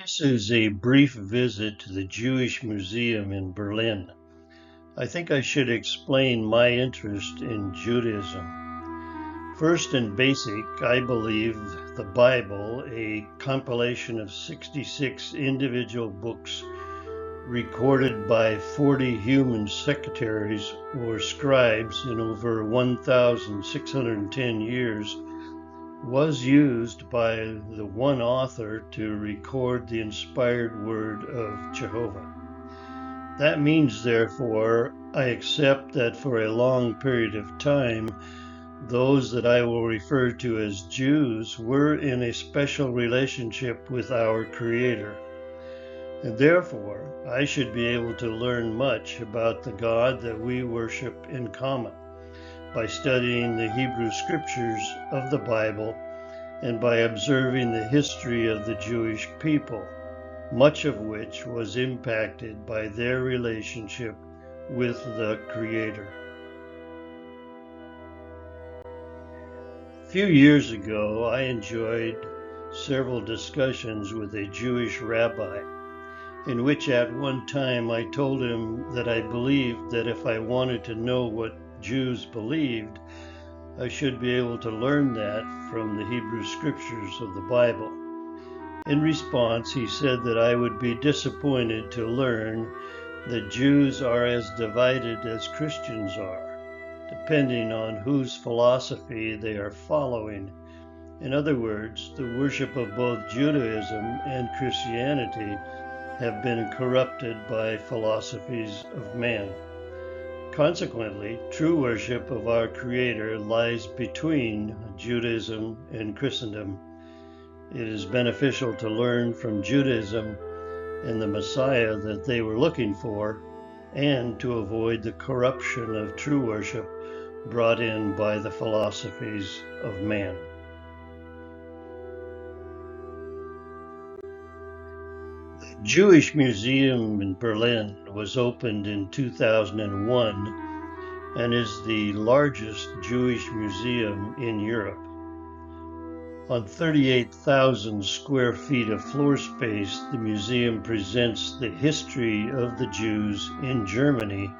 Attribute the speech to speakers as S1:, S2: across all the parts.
S1: This is a brief visit to the Jewish Museum in Berlin. I think I should explain my interest in Judaism. First and basic, I believe the Bible, a compilation of 66 individual books recorded by 40 human secretaries or scribes in over 1,610 years, was used by the one author to record the inspired word of Jehovah. That means, therefore, I accept that for a long period of time, those that I will refer to as Jews were in a special relationship with our Creator. And therefore, I should be able to learn much about the God that we worship in common by studying the Hebrew scriptures of the Bible and by observing the history of the Jewish people, much of which was impacted by their relationship with the Creator. A few years ago, I enjoyed several discussions with a Jewish rabbi, in which at one time I told him that I believed that if I wanted to know what Jews believed, I should be able to learn that from the Hebrew scriptures of the Bible. In response, he said that I would be disappointed to learn that Jews are as divided as Christians are, depending on whose philosophy they are following. In other words, the worship of both Judaism and Christianity have been corrupted by philosophies of man. Consequently, true worship of our Creator lies between Judaism and Christendom. It is beneficial to learn from Judaism and the Messiah that they were looking for, and to avoid the corruption of true worship brought in by the philosophies of man. The Jewish Museum in Berlin was opened in 2001 and is the largest Jewish museum in Europe. On 38,000 square feet of floor space, the museum presents the history of the Jews in Germany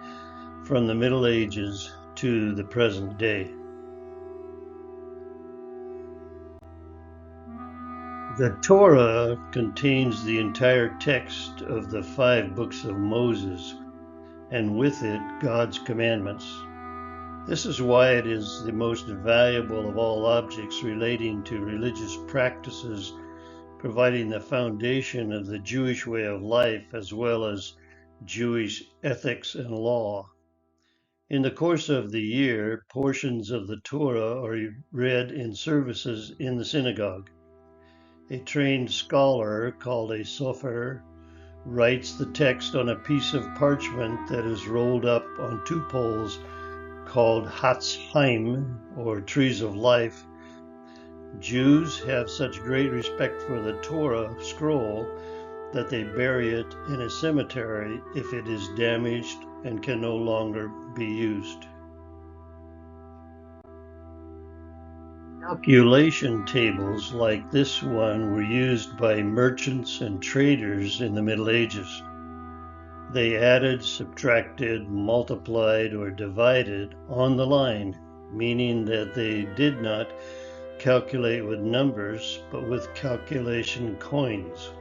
S1: from the Middle Ages to the present day. The Torah contains the entire text of the 5 books of Moses, and with it, God's commandments. This is why it is the most valuable of all objects relating to religious practices, providing the foundation of the Jewish way of life as well as Jewish ethics and law. In the course of the year, portions of the Torah are read in services in the synagogue. A trained scholar, called a sofer, writes the text on a piece of parchment that is rolled up on 2 poles called Hatzhaim, or trees of life. Jews have such great respect for the Torah scroll that they bury it in a cemetery if it is damaged and can no longer be used. Calculation tables like this one were used by merchants and traders in the Middle Ages. They added, subtracted, multiplied, or divided on the line, meaning that they did not calculate with numbers, but with calculation coins.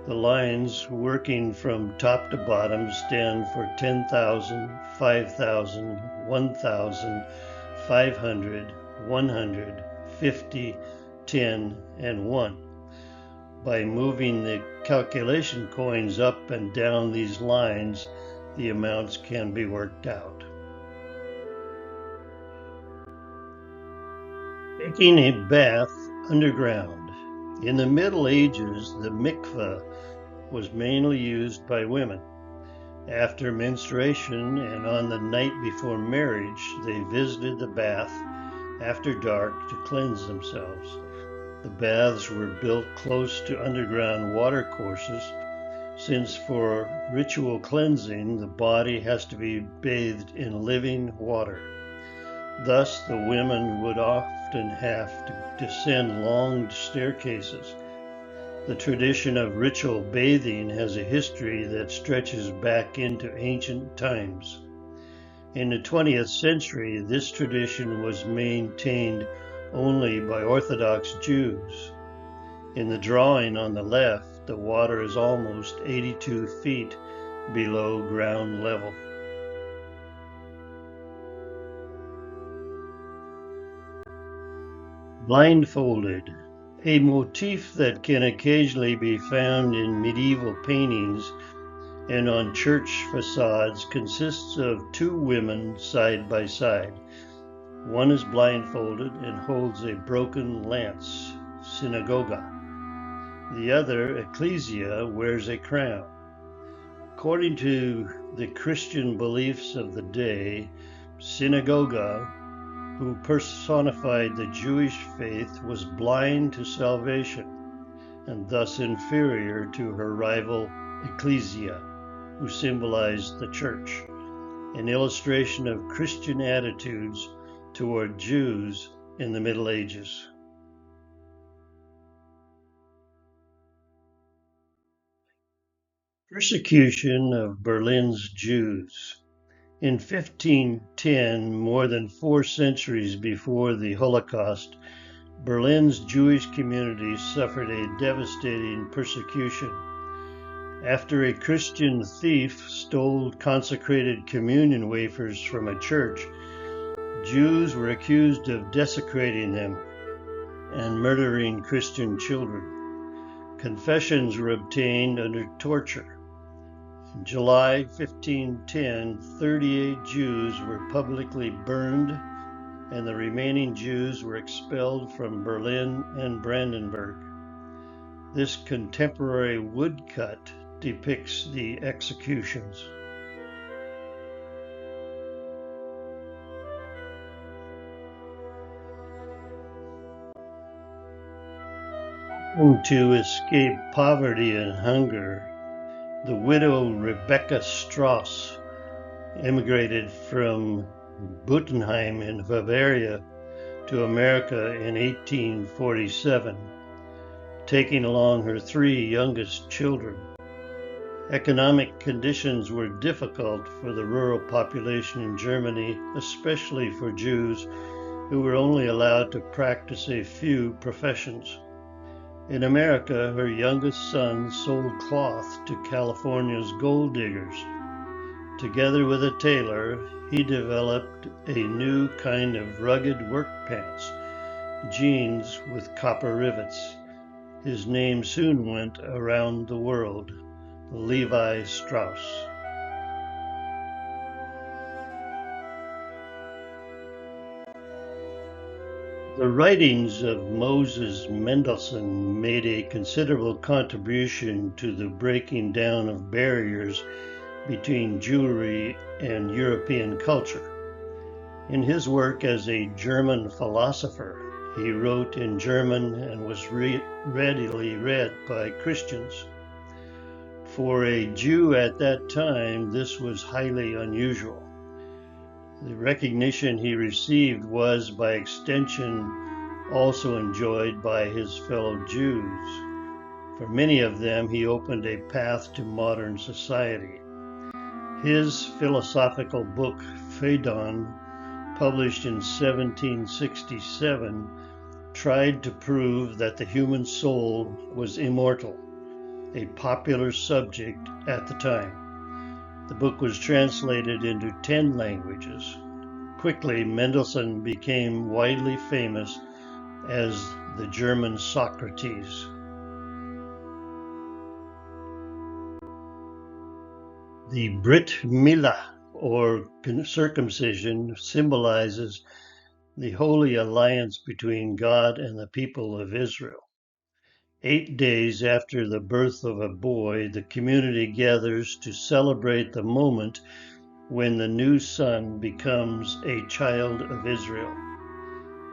S1: The lines working from top to bottom stand for 10,000, 5,000, 1,000, 500, 100, 50, 10, and 1. By moving the calculation coins up and down these lines, the amounts can be worked out. Taking a bath underground. In the Middle Ages, the mikveh was mainly used by women. After menstruation and on the night before marriage, they visited the bath after dark to cleanse themselves. The baths were built close to underground watercourses, since for ritual cleansing, the body has to be bathed in living water. Thus, the women would often have to descend long staircases. The tradition of ritual bathing has a history that stretches back into ancient times. In the 20th century, this tradition was maintained only by Orthodox Jews. In the drawing on the left, the water is almost 82 feet below ground level. Blindfolded, a motif that can occasionally be found in medieval paintings and on church facades, consists of two women side by side. One is blindfolded and holds a broken lance, synagoga. The other, ecclesia, wears a crown. According to the Christian beliefs of the day, synagoga, who personified the Jewish faith, was blind to salvation and thus inferior to her rival ecclesia, who symbolized the church, an illustration of Christian attitudes toward Jews in the Middle Ages. Persecution of Berlin's Jews. In 1510, more than 4 centuries before the Holocaust, Berlin's Jewish community suffered a devastating persecution. After a Christian thief stole consecrated communion wafers from a church, Jews were accused of desecrating them and murdering Christian children. Confessions were obtained under torture. In July 1510, 38 Jews were publicly burned, and the remaining Jews were expelled from Berlin and Brandenburg. This contemporary woodcut depicts the executions. To escape poverty and hunger, the widow Rebecca Strauss immigrated from Buttenheim in Bavaria to America in 1847, taking along her 3 youngest children. Economic conditions were difficult for the rural population in Germany, especially for Jews who were only allowed to practice a few professions. In America, her youngest son sold cloth to California's gold diggers. Together with a tailor, he developed a new kind of rugged work pants, jeans with copper rivets. His name soon went around the world, Levi Strauss. The writings of Moses Mendelssohn made a considerable contribution to the breaking down of barriers between Jewry and European culture. In his work as a German philosopher, he wrote in German and was readily read by Christians. For a Jew at that time, this was highly unusual. The recognition he received was, by extension, also enjoyed by his fellow Jews. For many of them, he opened a path to modern society. His philosophical book, Phaedon, published in 1767, tried to prove that the human soul was immortal, a popular subject at the time. The book was translated into 10 languages. Quickly, Mendelssohn became widely famous as the German Socrates. The Brit Milah, or circumcision, symbolizes the holy alliance between God and the people of Israel. 8 days after the birth of a boy, the community gathers to celebrate the moment when the new son becomes a child of Israel.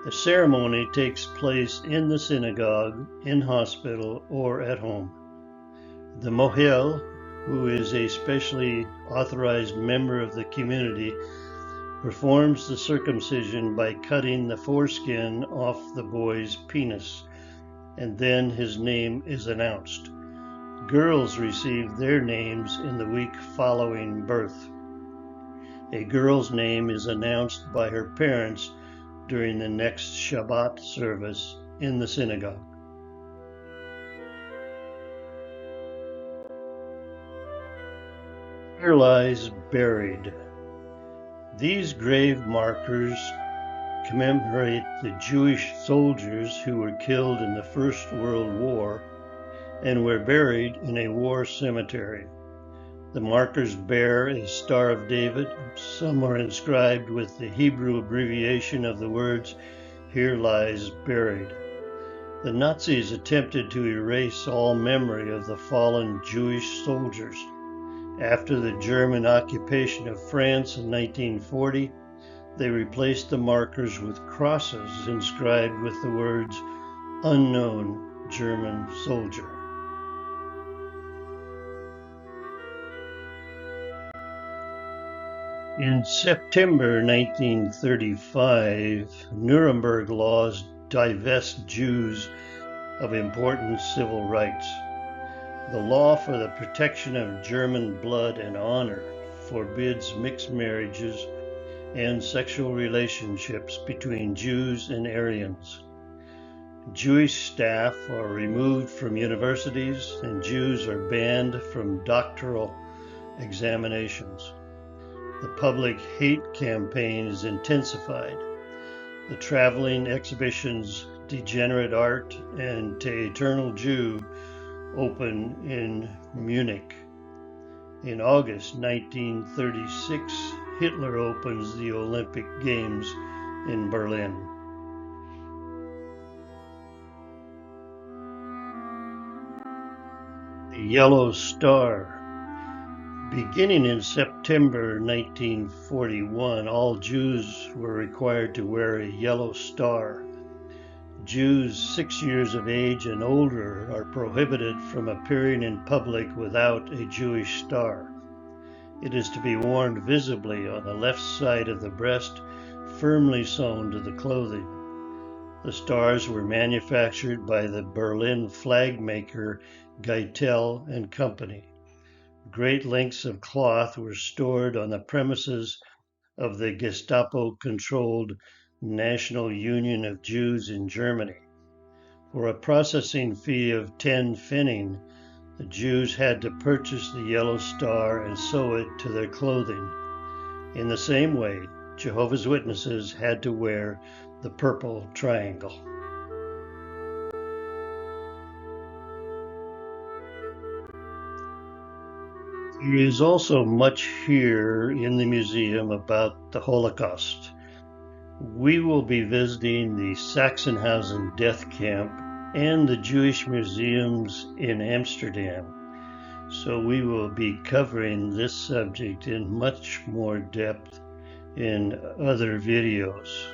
S1: The ceremony takes place in the synagogue, in hospital, or at home. The mohel, who is a specially authorized member of the community, performs the circumcision by cutting the foreskin off the boy's penis. and then his name is announced. Girls receive their names in the week following birth. A girl's name is announced by her parents during the next Shabbat service in the synagogue. Here lies buried. These grave markers commemorate the Jewish soldiers who were killed in the First World War and were buried in a war cemetery. The markers bear a Star of David. Some are inscribed with the Hebrew abbreviation of the words, "Here lies buried." The Nazis attempted to erase all memory of the fallen Jewish soldiers. After the German occupation of France in 1940, they replaced the markers with crosses inscribed with the words, "Unknown German Soldier." In September 1935, Nuremberg laws divest Jews of important civil rights. The law for the protection of German blood and honor forbids mixed marriages and sexual relationships between Jews and Aryans. Jewish staff are removed from universities, and Jews are banned from doctoral examinations. The public hate campaign is intensified. The traveling exhibitions Degenerate Art and To Eternal Jew open in Munich. In August 1936, Hitler opens the Olympic Games in Berlin. The Yellow Star. Beginning in September 1941, all Jews were required to wear a yellow star. Jews 6 years of age and older are prohibited from appearing in public without a Jewish star. It is to be worn visibly on the left side of the breast, firmly sewn to the clothing. The stars were manufactured by the Berlin flag maker Geitel and Company. Great lengths of cloth were stored on the premises of the Gestapo-controlled National Union of Jews in Germany. For a processing fee of 10 pfennig, the Jews had to purchase the yellow star and sew it to their clothing. In the same way, Jehovah's Witnesses had to wear the purple triangle. There is also much here in the museum about the Holocaust. We will be visiting the Sachsenhausen death camp and the Jewish museums in Amsterdam, so we will be covering this subject in much more depth in other videos.